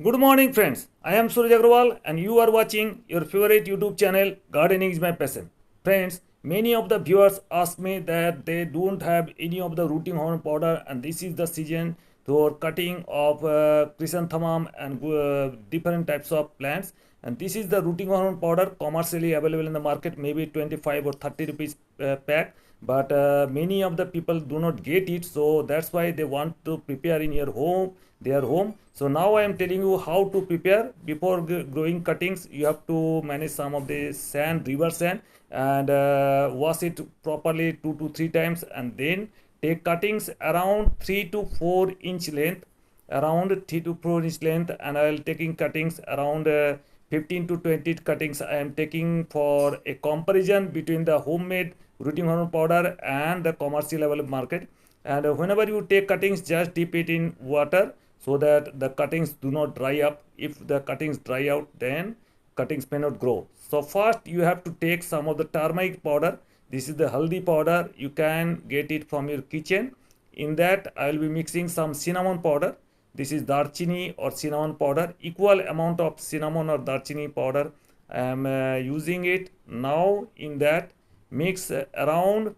Good morning, friends. I am Suraj Agrawal, and you are watching your favorite YouTube channel, Gardening is My Passion. Friends, many of the viewers ask me that they don't have any of the rooting hormone powder, and this is the season for cutting of chrysanthemum and different types of plants. And this is the rooting hormone powder commercially available in the market, maybe 25 or 30 rupees pack. But many of the people do not get it, so that's why they want to prepare in your home, their home. So now I am telling you how to prepare. Before growing cuttings, you have to manage some of the sand, river sand, and wash it properly 2 to 3 times, and then take cuttings around 3 to 4 inch length, around 3 to 4 inch length, and I will taking cuttings around 15 to 20 cuttings. I am taking for a comparison between the homemade rooting hormone powder and the commercial level market. And whenever you take cuttings, just dip it in water so that the cuttings do not dry up. If the cuttings dry out, then cuttings may not grow. So first you have to take some of the turmeric powder. This is the haldi powder. You can get it from your kitchen. In that I will be mixing some cinnamon powder. This is darchini or cinnamon powder. Equal amount of cinnamon or darchini powder I am using it. Now in that mix around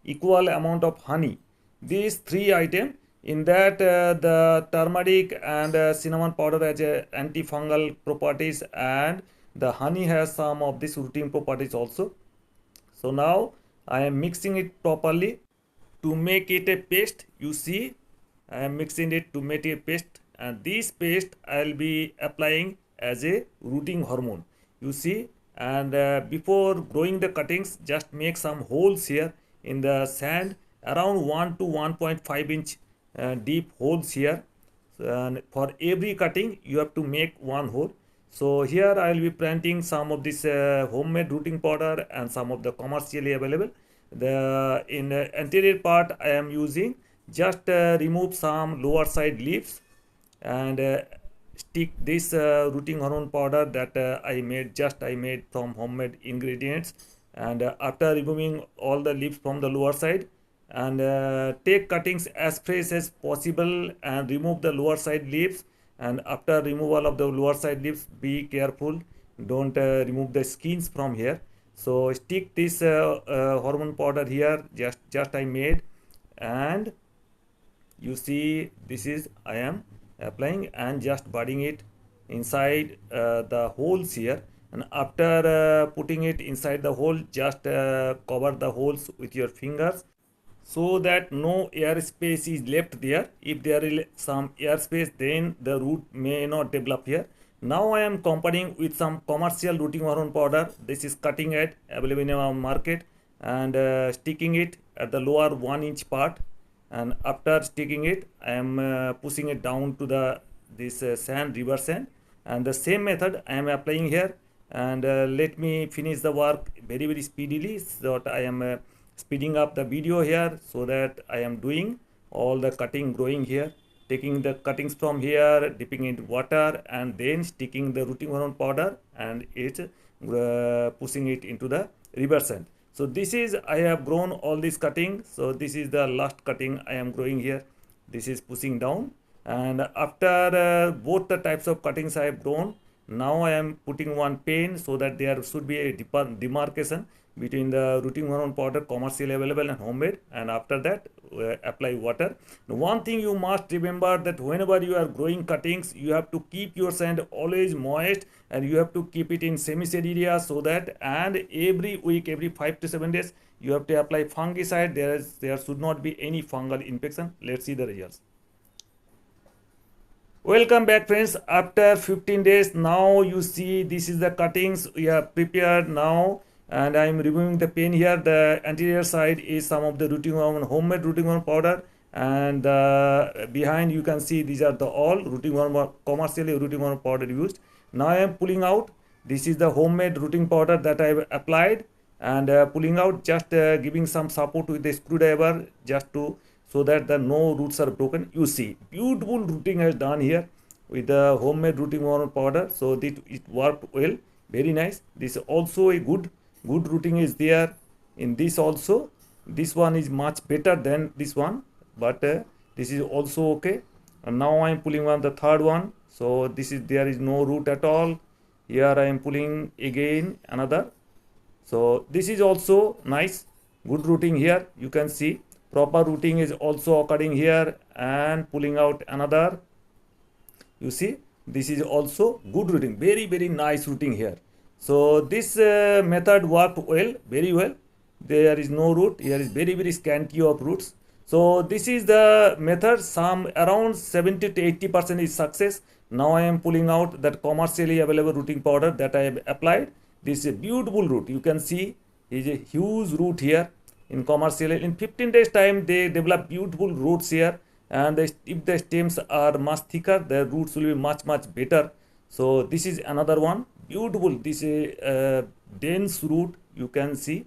equal amount of honey. These three items. In that the turmeric and cinnamon powder has antifungal properties, and the honey has some of these routine properties also. So now I am mixing it properly to make it a paste. You see, I am mixing it to make a paste, and this paste I will be applying as a rooting hormone. You see, and before growing the cuttings, just make some holes here in the sand, around 1 to 1.5 inch deep holes here. And for every cutting you have to make one hole. So here I will be planting some of this homemade rooting powder and some of the commercially available. The in the anterior part I am using, just remove some lower side leaves and stick this rooting hormone powder that I made from homemade ingredients. And after removing all the leaves from the lower side, and take cuttings as fresh as possible and remove the lower side leaves. And after removal of the lower side leaves, be careful, don't remove the skins from here. So stick this hormone powder here, just I made, and you see this is I am applying and just budding it inside the holes here. And after putting it inside the hole, just cover the holes with your fingers so that no air space is left there. If there is some air space, then the root may not develop here. Now I am comparing with some commercial rooting hormone powder. This is cutting edge, available in our market, and sticking it at the lower 1 inch part. And after sticking it, I am pushing it down to the this sand, river sand, and the same method I am applying here. And let me finish the work very speedily, so that I am speeding up the video here, so that I am doing all the cutting growing here, taking the cuttings from here, dipping into water, and then sticking the rooting hormone powder, and it pushing it into the river sand. So this is I have grown all this cutting. So this is the last cutting I am growing here. This is pushing down, and after both the types of cuttings I have grown, now I am putting one pane so that there should be a demarcation between the rooting hormone powder commercially available and homemade. And after that apply water. Now, one thing you must remember, that whenever you are growing cuttings, you have to keep your sand always moist, and you have to keep it in semi-shade area, so that, and every week, every 5 to 7 days, you have to apply fungicide. There should not be any fungal infection. Let's see the results. Welcome back, friends. After 15 days, now you see this is the cuttings we have prepared now, and I am removing the pane here. The anterior side is some of the rooting hormone, homemade rooting hormone powder, and behind you can see these are the all rooting hormone, commercially rooting hormone powder used. Now I am pulling out. This is the homemade rooting powder that I have applied, and pulling out, just giving some support with the screwdriver, just to, so that the no roots are broken. You see beautiful rooting has done here with the homemade rooting hormone powder. So it worked well, very nice. This is also a good rooting is there in this also. This one is much better than this one, but this is also okay. And now I am pulling on the third one. So this is, there is no root at all. Here I am pulling again another. So this is also nice, good routing here. You can see proper routing is also occurring here, and pulling out another. You see, this is also good routing, very nice routing here. So this method worked well, very well. There is no root, here is very scanty of roots. So this is the method, some around 70 to 80% is success. Now I am pulling out that commercially available routing powder that I have applied. This is a beautiful root, you can see is a huge root here in commercial. In 15 days time they develop beautiful roots here, and if the stems are much thicker, the roots will be much better. So this is another one, beautiful, this is a dense root, you can see.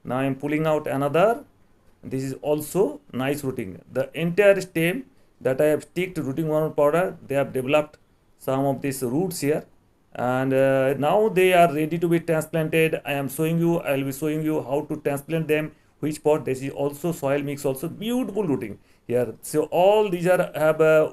Now I am pulling out another. This is also nice rooting. The entire stem that I have sticked rooting hormone powder, they have developed some of these roots here, and now they are ready to be transplanted. I am showing you, I will be showing you how to transplant them, which pot. This is also soil mix, also beautiful rooting here. So all these are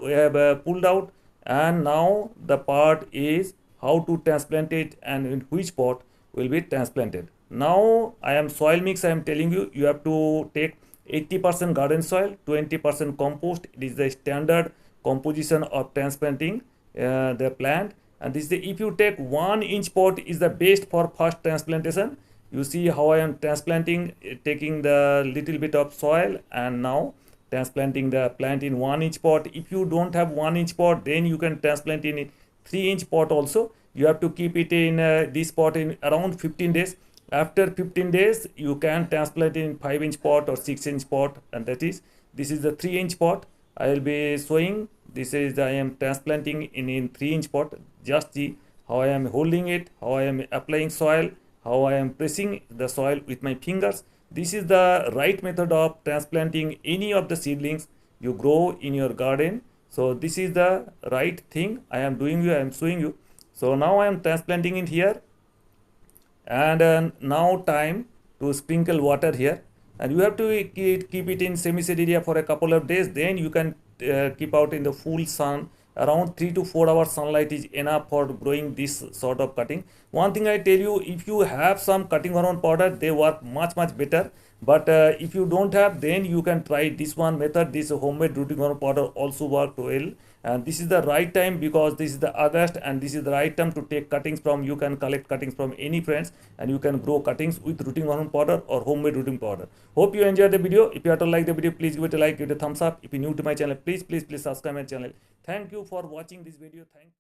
we have pulled out, and now the part is how to transplant it and in which pot will be transplanted. Now I am soil mix, I am telling you, you have to take 80% garden soil, 20% compost. It is the standard composition of transplanting the plant. And this is the, if you take 1 inch pot is the best for first transplantation. You see how I am transplanting, taking the little bit of soil and now transplanting the plant in 1 inch pot. If you don't have 1 inch pot, then you can transplant in 3 inch pot also. You have to keep it in this pot in around 15 days. After 15 days you can transplant in 5 inch pot or 6 inch pot, and that is, this is the 3 inch pot I will be showing. This is I am transplanting in 3 inch pot. Just see how I am holding it, how I am applying soil, how I am pressing the soil with my fingers. This is the right method of transplanting any of the seedlings you grow in your garden. So this is the right thing I am doing, I am showing you. So now I am transplanting in here, and now time to sprinkle water here, and you have to keep it in semi-shade area for a couple of days. Then you can keep out in the full sun. Around 3 to 4 hours sunlight is enough for growing this sort of cutting. One thing I tell you, if you have some cutting hormone powder, they work much better. But if you don't have, then you can try this one method. This homemade rooting hormone powder also worked well. And this is the right time, because this is the August, and this is the right time to take cuttings from. You can collect cuttings from any friends, and you can grow cuttings with rooting hormone powder or homemade rooting powder. Hope you enjoyed the video. If you have to like the video, please give it a like, give it a thumbs up. If you're new to my channel, please subscribe my channel. Thank you for watching this video. Thank you.